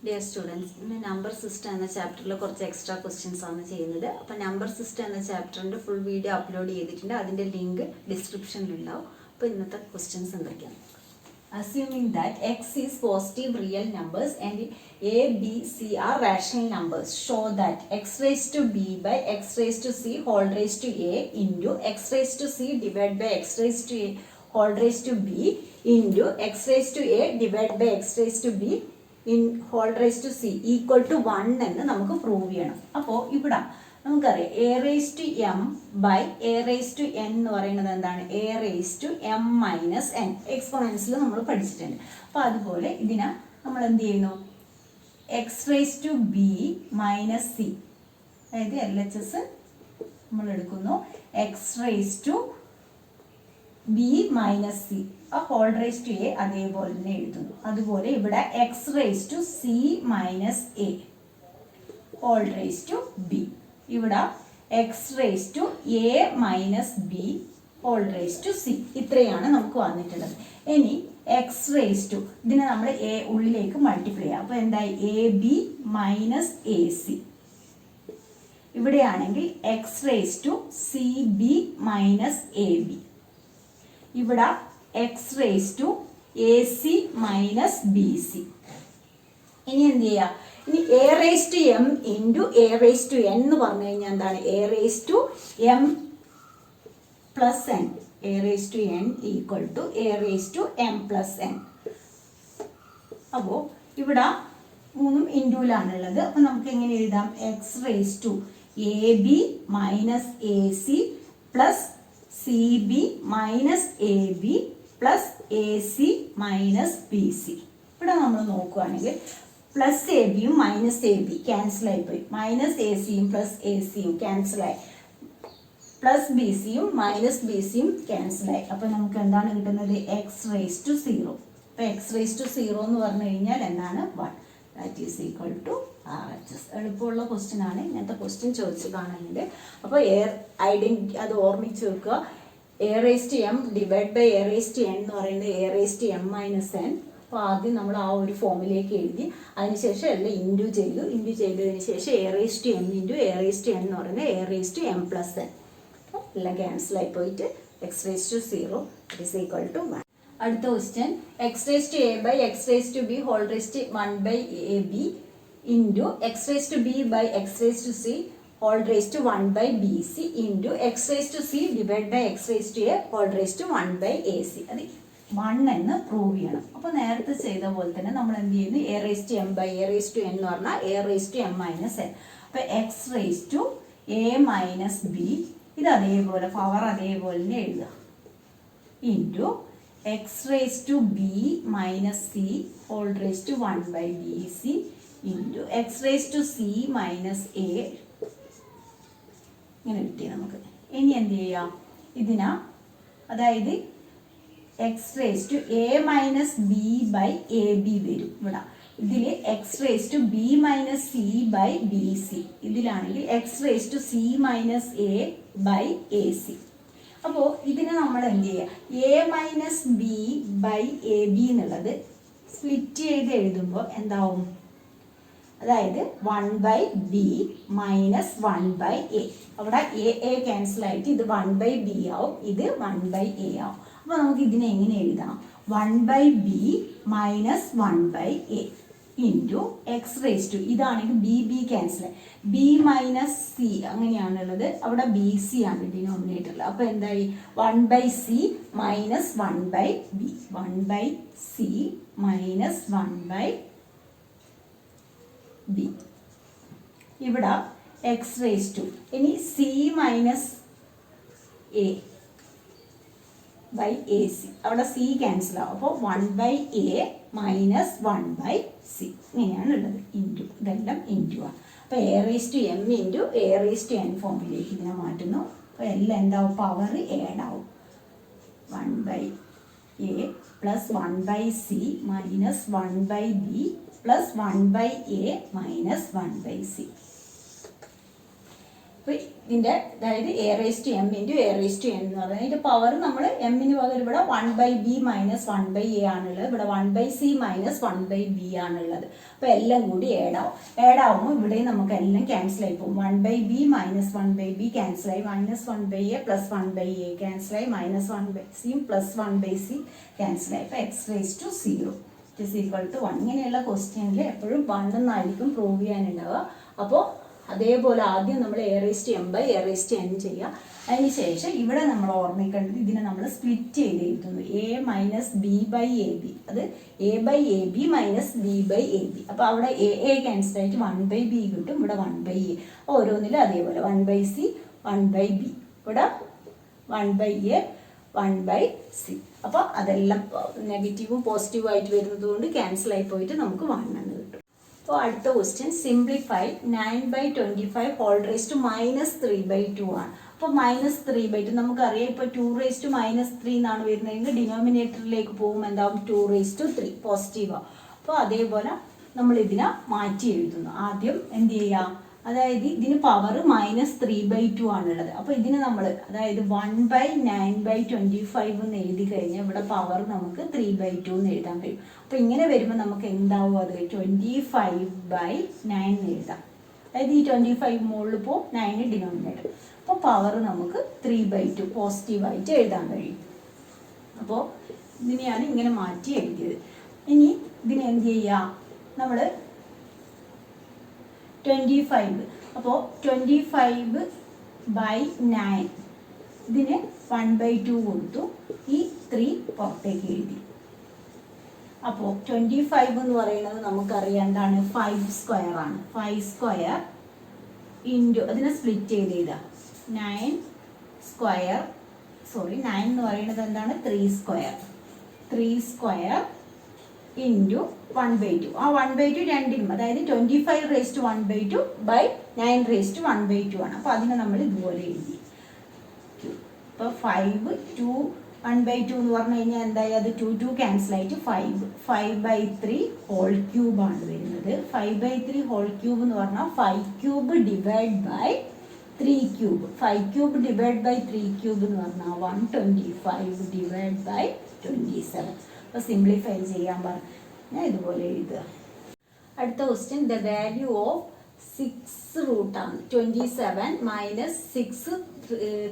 Dear students, ഇന്ന് number system എന്ന ചാപ്റ്ററിൽ കുറച്ച് എക്സ്ട്രാ ക്വസ്റ്റ്യൻസ് ആണ് ചെയ്യുന്നത്. അപ്പോൾ നമ്പർ സിസ്റ്റം എന്ന ചാപ്റ്ററിൻ്റെ ഫുൾ വീഡിയോ അപ്ലോഡ് ചെയ്തിട്ടുണ്ട്. അതിൻ്റെ ലിങ്ക് ഡിസ്ക്രിപ്ഷനിലുണ്ടാവും. അപ്പോൾ ഇന്നത്തെ ക്വസ്റ്റ്യൻസ് എന്തൊക്കെയാണ്? Assuming that x is positive real numbers and a, b, c are rational numbers, show that x raised to b by x raised to c whole raised to a into x raised to c divided by x raised to a whole raised to b into x raised to a divided by x raised to b in whole raised to c equal to 1 എന്ന് നമുക്ക് prove ചെയ്യണം. അപ്പോൾ ഇവിടെ നമുക്കറിയാം A raise to M by A raise to N എന്ന് പറയുന്നത് എന്താണ്? A raise to M minus N എക്സ്പോണൻസിൽ നമ്മൾ പഠിച്ചിട്ടുണ്ട്. അപ്പോൾ അതുപോലെ ഇതിനെ നമ്മൾ എന്ത് ചെയ്യുന്നു? X raise to B minus C, അതായത് എൽ എച്ച് എസ് നമ്മൾ എടുക്കുന്നു. X raise to B minus C ആ ഹോൾ റേസ് ടു എ അതേപോലെ തന്നെ എഴുതുന്നു. അതുപോലെ ഇവിടെ X raise to C minus A whole raise to B, ഇവിടെ X raise to A minus b whole raise to c. ഇത്രയാണ് നമുക്ക് വന്നിട്ടുള്ളത്. ഇനി എക്സ് റേസ് ടു ഇതിനെ നമ്മൾ എ ഉള്ളിലേക്ക് മൾട്ടിപ്ലൈ ചെയ്യാം. അപ്പോൾ എന്തായി? A B minus A C. ഇവിടെയാണെങ്കിൽ X raise to C B minus A B. ഇവിടെ X raise to A C minus B C. ഇനി എന്ത് ചെയ്യുക? ഇനി A raise to M into A raise to N എന്ന് പറഞ്ഞു കഴിഞ്ഞാൽ എന്താണ്? A raise to M plus N. A raise to N equal to A raise to M plus N. അപ്പോൾ ഇവിടെ മൂന്നും ഇൻറ്റുവിലാണുള്ളത്. അപ്പോൾ നമുക്ക് എങ്ങനെ എഴുതാം? X raise to a B minus A c plus c B minus A b plus a C minus B c. ഇവിടെ നമ്മൾ നോക്കുകയാണെങ്കിൽ പ്ലസ് എ ബിയും മൈനസ് എ ബി ക്യാൻസൽ ആയിപ്പോയി. മൈനസ് എ സിയും പ്ലസ് എ സിയും ക്യാൻസലായി. പ്ലസ് ബി സിയും minus b സിയും ക്യാൻസലായി. അപ്പോൾ നമുക്ക് എന്താണ് കിട്ടുന്നത്? X raise to zero. അപ്പോൾ എക്സ് റേസ് ടു സീറോ എന്ന് പറഞ്ഞു കഴിഞ്ഞാൽ എന്താണ്? 1. That is equal to RHS. എളുപ്പമുള്ള ക്വസ്റ്റ്യൻ ആണ്. ഇങ്ങനത്തെ ക്വസ്റ്റ്യൻ ചോദിച്ചു കാണുന്നുണ്ട്. അപ്പോൾ അത് ഓർമ്മിച്ച് വെക്കുക. A raise to m divide by A raise to N എന്ന് പറയുന്നത് a raise to M minus N. അപ്പോൾ ആദ്യം നമ്മൾ ആ ഒരു ഫോമിലേക്ക് എഴുതി, അതിനുശേഷം എല്ലാം ഇൻറ്റു ചെയ്തതിന് ശേഷം a raise to M into A raise to N എന്ന് പറയുന്നത് a raise to M plus N. അപ്പോൾ എല്ലാം ക്യാൻസലായി പോയിട്ട് x raise to zero is equal to 1. അടുത്ത question, x raise to a by x raise to b whole raise to 1 by A b into X raise to b by x raise to c whole raise to 1 by B C into X raise to c divide by x raise to a whole raise to 1 by A c. അത് 1 എന്ന് prove ചെയ്യണം. അപ്പോൾ നേരത്തെ ചെയ്ത പോലെ തന്നെ നമ്മൾ എന്ത് ചെയ്യുന്നു? A raise to M by A raise to N എന്ന് പറഞ്ഞാൽ A raise to M minus N. അപ്പോൾ X raise to A minus B, ഇത് അതേപോലെ പവർ അതേപോലെ തന്നെ എഴുതുക. Into X raise to B minus C whole raise to 1 by B C into X raise to C minus A. ഇങ്ങനെ കിട്ടി നമുക്ക്. ഇനി എന്ത് ചെയ്യാം? ഇതിനാ അതായത് X raise to A minus B by A B വരും. ഇവിടെ ഇതിൽ X raise to B minus C by B C. ഇതിലാണെങ്കിൽ X raise to C minus A by A C. അപ്പോൾ ഇതിനെ നമ്മൾ എന്ത് ചെയ്യുക? A minus B by A B എന്നുള്ളത് സ്പ്ലിറ്റ് ചെയ്ത് എഴുതുമ്പോൾ എന്താവും? അതായത് 1 by B minus 1 by A. അവിടെ എ ക്യാൻസൽ ആയിട്ട് ഇത് 1 ബൈ ബി ആവും, ഇത് 1 ബൈ എ ആവും. അപ്പോൾ നമുക്ക് ഇതിനെ എങ്ങനെ എഴുതാം? 1 by B minus 1 by A into X raise to, ഇതാണെങ്കിൽ B cancel, B minus C അങ്ങനെയാണുള്ളത്. അവിടെ ബി സി ആണ് ഡിനോമിനേറ്ററിൽ. അപ്പോൾ എന്തായി? 1 by C minus 1 by B. 1 by C minus 1 by B. ഇവിടെ എക്സ് റേസ് ടു, ഇനി C minus A by A C. അവിടെ സി ക്യാൻസൽ ആവും. അപ്പോൾ 1 by A minus 1 by C ഇങ്ങനെയാണ് ഉള്ളത്. ഇൻറ്റു ഇതെല്ലാം ഇൻറ്റു ആണ്. അപ്പോൾ a raise to M into A raise to n ഫോമിലേക്ക് ഇതിനെ മാറ്റുന്നു. അപ്പോൾ എല്ലാം എന്താവും? പവർ ഏഡ് ആവും. 1 by a plus 1 by C minus 1 by b plus 1 by A minus 1 by c. അപ്പോൾ ഇതിൻ്റെ അതായത് a raise to M into A raise to N എന്ന് പറയുന്നത് ഇതിൻ്റെ പവർ നമ്മൾ എമ്മിന് പകരം ഇവിടെ 1/b മൈനസ് 1/a ആണുള്ളത്, ഇവിടെ 1/c മൈനസ് 1/b ആണുള്ളത്. അപ്പോൾ എല്ലാം കൂടി ഏഡാവുമ്പോൾ ഇവിടെയും നമുക്ക് എല്ലാം ക്യാൻസൽ ആയി പോകും. 1/b മൈനസ് 1/b ക്യാൻസലായി, മൈനസ് 1/a പ്ലസ് 1/a ക്യാൻസലായി, മൈനസ് 1/c പ്ലസ് 1/c ക്യാൻസലായി. അപ്പോൾ X raise to 0 is equal to 1. ഇങ്ങനെയുള്ള ക്വസ്റ്റ്യനിൽ എപ്പോഴും 1 എന്നായിരിക്കും പ്രൂവ് ചെയ്യാനുണ്ടാവുക. അപ്പോൾ അതേപോലെ ആദ്യം നമ്മൾ a raise to M by A raise to n ചെയ്യുക. അതിന് ശേഷം ഇവിടെ നമ്മൾ ഓർമ്മിക്കേണ്ടത് ഇതിനെ നമ്മൾ സ്പ്ലിറ്റ് ചെയ്ത് എഴുതുന്നു. A minus B by A B, അത് A by A B minus B by A B. അപ്പോൾ അവിടെ എ ക്യാൻസൽ ആയിട്ട് 1/b കിട്ടും, ഇവിടെ 1/a. ഓരോന്നിലും അതേപോലെ 1/c 1/b, ഇവിടെ 1/a 1/c. അപ്പോൾ അതെല്ലാം നെഗറ്റീവും പോസിറ്റീവും ആയിട്ട് വരുന്നത് കൊണ്ട് ക്യാൻസൽ ആയി പോയിട്ട് നമുക്ക് 1 എന്ന് കിട്ടും. അപ്പോൾ അടുത്ത question simplify 9/25 whole raise to minus 3/2 ആണ്. അപ്പോൾ മൈനസ് 3/2 നമുക്കറിയാം. ഇപ്പോൾ 2 റേസ് ടു മൈനസ് 3 എന്നാണ് വരുന്നതെങ്കിൽ ഡിനോമിനേറ്ററിലേക്ക് പോകും എന്താവും 2 റേസ് ടു 3 പോസിറ്റീവാണ്. അപ്പോൾ അതേപോലെ നമ്മൾ ഇതിനെ മാറ്റി എഴുതുന്നു. ആദ്യം എന്ത് ചെയ്യുക, അതായത് ഇതിന് പവർ മൈനസ് 3/2 ആണുള്ളത്. അപ്പോൾ ഇതിന് നമ്മൾ അതായത് 1/9/25 എന്ന് എഴുതി കഴിഞ്ഞാൽ ഇവിടെ പവർ നമുക്ക് 3/2 എന്ന് എഴുതാൻ കഴിയും. അപ്പോൾ ഇങ്ങനെ വരുമ്പോൾ നമുക്ക് എന്താവും, അത് 25/9 എന്ന് എഴുതാം. അതായത് ഈ 25 മുകളിൽ ഇപ്പോൾ 9 ഡിനോമിനേറ്റർ. അപ്പോൾ പവർ നമുക്ക് 3/2 പോസിറ്റീവായിട്ട് എഴുതാൻ കഴിയും. അപ്പോൾ ഇതിനെയാണ് ഇങ്ങനെ മാറ്റി എഴുതിയത്. ഇനി ഇതിനെ എന്ത് ചെയ്യുക, നമ്മൾ 25, അപ്പോൾ 25/9 ഇതിന് 1/2 കൊടുത്തു, ഈ 3 പുറത്തേക്ക് എഴുതി. അപ്പോൾ 25 എന്ന് പറയുന്നത് നമുക്കറിയാം എന്താണ് 5² ആണ്. 5² ഇൻറ്റു അതിനെ സ്പ്ലിറ്റ് ചെയ്ത് എഴുതാം. 9 എന്ന് പറയുന്നത് എന്താണ് 3² ഇൻറ്റു 1/2. ആ 1/2 രണ്ടിനും, അതായത് 25 raise to 1/2 by 9 raise to 1/2 ആണ്. അപ്പോൾ അതിനെ നമ്മൾ ഇതുപോലെ എഴുതി. ഇപ്പോൾ 5 2 1/2 എന്ന് പറഞ്ഞു കഴിഞ്ഞാൽ എന്തായി, അത് 2 ക്യാൻസൽ ആയിട്ട് 5/3 ഹോൾ ക്യൂബ് ആണ് വരുന്നത്. 5/3 ഹോൾ ക്യൂബ് എന്ന് പറഞ്ഞാൽ 5 cube divide by 3 cube. 5 cube divide by 3 cube എന്ന് പറഞ്ഞാൽ 125 ഡിവൈഡ് ബൈ 27. അപ്പോൾ സിംപ്ലിഫൈ ചെയ്യാൻ പറഞ്ഞാൽ ഇതുപോലെ എഴുതുക. അടുത്ത ക്വസ്റ്റ്യൻ ദ വാല്യൂ ഓഫ് 6 റൂട്ടാണ് 27 മൈനസ് 6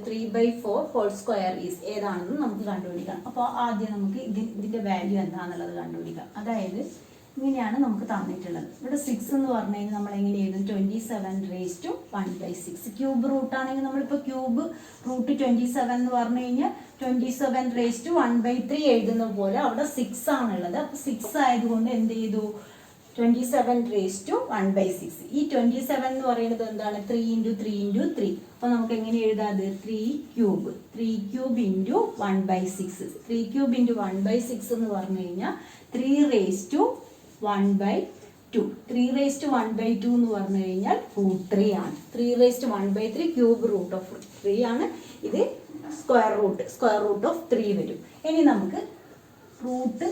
3/4 ഹോൾ സ്ക്വയർ ഈസ് ഏതാണെന്ന് നമുക്ക് കണ്ടുപിടിക്കാം. അപ്പോൾ ആദ്യം നമുക്ക് ഇതിൻ്റെ വാല്യൂ എന്താണെന്നുള്ളത് കണ്ടുപിടിക്കാം. അതായത് ഇങ്ങനെയാണ് നമുക്ക് തന്നിട്ടുള്ളത്. ഇവിടെ 6 എന്ന് പറഞ്ഞു കഴിഞ്ഞാൽ നമ്മൾ എങ്ങനെ എഴുതും, 27 റേസ് ടു 1/6. ക്യൂബ് റൂട്ടാണെങ്കിൽ നമ്മളിപ്പോൾ ക്യൂബ് റൂട്ട് 27 എന്ന് പറഞ്ഞു കഴിഞ്ഞാൽ 27 റേസ് ടു 1/3 എഴുതുന്ന പോലെ അവിടെ 6 ആണുള്ളത്. അപ്പോൾ 6 ആയതുകൊണ്ട് എന്ത് ചെയ്തു, 27 റേസ് ടു 1/6. ഈ 27 എന്ന് പറയുന്നത് എന്താണ് 3 × 3 × 3. അപ്പോൾ നമുക്ക് എങ്ങനെ എഴുതാം, അത് 3 ക്യൂബ് ഇൻറ്റു 1/6. 3 ക്യൂബ് ഇൻറ്റു 1/6 എന്ന് പറഞ്ഞു കഴിഞ്ഞാൽ 3 റേസ് ടു 1/2. 3 റേസ് ടു 1/2 എന്ന് പറഞ്ഞു കഴിഞ്ഞാൽ √3 ആണ്. 3 raise to 1/3 cube root of 3 ആണ്. ഇത് സ്ക്വയർ റൂട്ട് ഓഫ് 3 വരും. ഇനി നമുക്ക് റൂട്ട്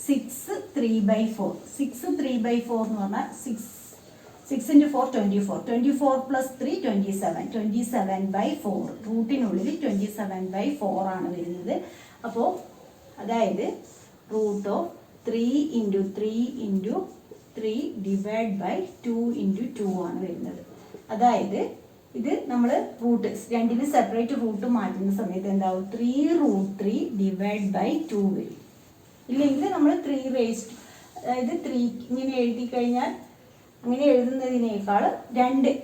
6 3/4. 6 3/4 എന്ന് പറഞ്ഞാൽ 6 × 4 24. 24 + 3 27. 27/4 റൂട്ടിനുള്ളിൽ 27/4 ആണ് വരുന്നത്. അപ്പോൾ അതായത് റൂട്ട് ഓഫ് 3 × 3 × 3 ഡിവൈഡ് ബൈ 2 × 2 ആണ് വരുന്നത്. അതായത് ഇത് നമ്മൾ റൂട്ട് രണ്ടിന് സെപ്പറേറ്റ് റൂട്ട് മാറ്റുന്ന സമയത്ത് എന്താവും 3√3 ഡിവൈഡ് ബൈ 2 വരും. ഇല്ലെങ്കിൽ നമ്മൾ 3 റേസ് അതായത് 3 ഇങ്ങനെ എഴുതി കഴിഞ്ഞാൽ അങ്ങനെ എഴുതുന്നതിനേക്കാൾ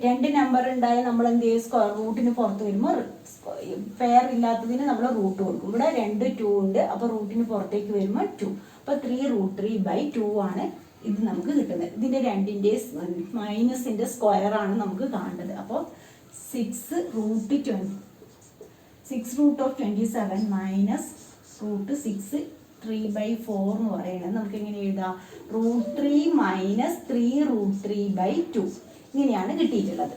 രണ്ട് നമ്പർ ഉണ്ടായാൽ നമ്മൾ എന്ത് ചെയ്യും, സ്ക്വയർ റൂട്ടിന് പുറത്ത് വരുമ്പോൾ പെയർ ഇല്ലാത്തതിന് നമ്മൾ റൂട്ട് കൊടുക്കും. ഇവിടെ 2 2 ഉണ്ട്, അപ്പോൾ റൂട്ടിന് പുറത്തേക്ക് വരുമ്പോൾ 2. അപ്പോൾ 3√3/2 ആണ് ഇത് നമുക്ക് കിട്ടുന്നത്. ഇതിൻ്റെ രണ്ടിൻ്റെ മൈനസിൻ്റെ സ്ക്വയർ ആണ് നമുക്ക് കാണേണ്ടത്. അപ്പോൾ 6√27 മൈനസ് √6 3/4 എന്ന് പറയുന്നത് നമുക്ക് എങ്ങനെ എഴുതാം, √3 മൈനസ് 3√3/2 ഇങ്ങനെയാണ് കിട്ടിയിട്ടുള്ളത്.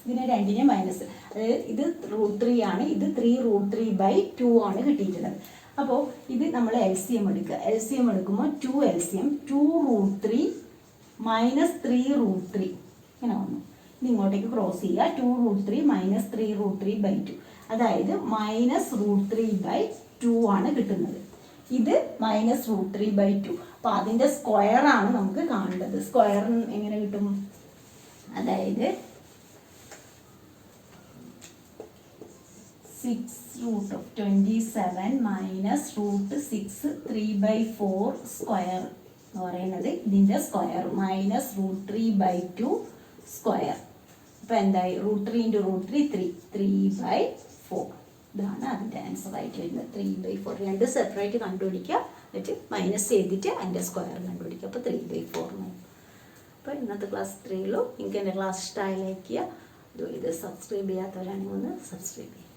ഇതിനെ രണ്ടിനെ മൈനസ്, അതായത് ഇത് √3 ആണ്, ഇത് 3√3/2 ആണ് കിട്ടിയിട്ടുള്ളത്. അപ്പോൾ ഇത് നമ്മൾ LCM എടുക്കുക. LCM എടുക്കുമ്പോൾ 2 LCM 2√3 മൈനസ് 3√3 ഇങ്ങനെ വന്നു. ഇത് ഇങ്ങോട്ടേക്ക് ക്രോസ് ചെയ്യുക. 2√3 മൈനസ് 3√3/2, അതായത് -√3/2 ആണ് കിട്ടുന്നത്. ഇത് -√3/2. അപ്പോൾ അതിൻ്റെ സ്ക്വയർ ആണ് നമുക്ക് കാണേണ്ടത്. സ്ക്വയർ എങ്ങനെ കിട്ടും? അതായത് 6√27 മൈനസ് √6 3/4 സ്ക്വയർ എന്ന് പറയുന്നത് ഇതിൻ്റെ സ്ക്വയർ -√3/2 സ്ക്വയർ. അപ്പോൾ എന്തായി? √3 × √3 3/4. ഇതാണ് അതിൻ്റെ ആൻസർ ആയിട്ട് വരുന്നത്. 3/4. രണ്ട് സെപ്പറേറ്റ് കണ്ടുപിടിക്കുക, എന്നിട്ട് മൈനസ് ചെയ്തിട്ട് അതിൻ്റെ സ്ക്വയർ കണ്ടുപിടിക്കുക. അപ്പോൾ 3/4. അപ്പോൾ ഇന്നത്തെ ക്ലാസ് ഇത്രയേ ഉള്ളൂ. നിങ്ങൾക്ക് എൻ്റെ ക്ലാസ് ഇഷ്ടമായി ലൈക്ക് ചെയ്യുക. ഇത് സബ്സ്ക്രൈബ് ചെയ്യാത്തവരാണെങ്കിൽ ഒന്ന് സബ്സ്ക്രൈബ് ചെയ്യുക.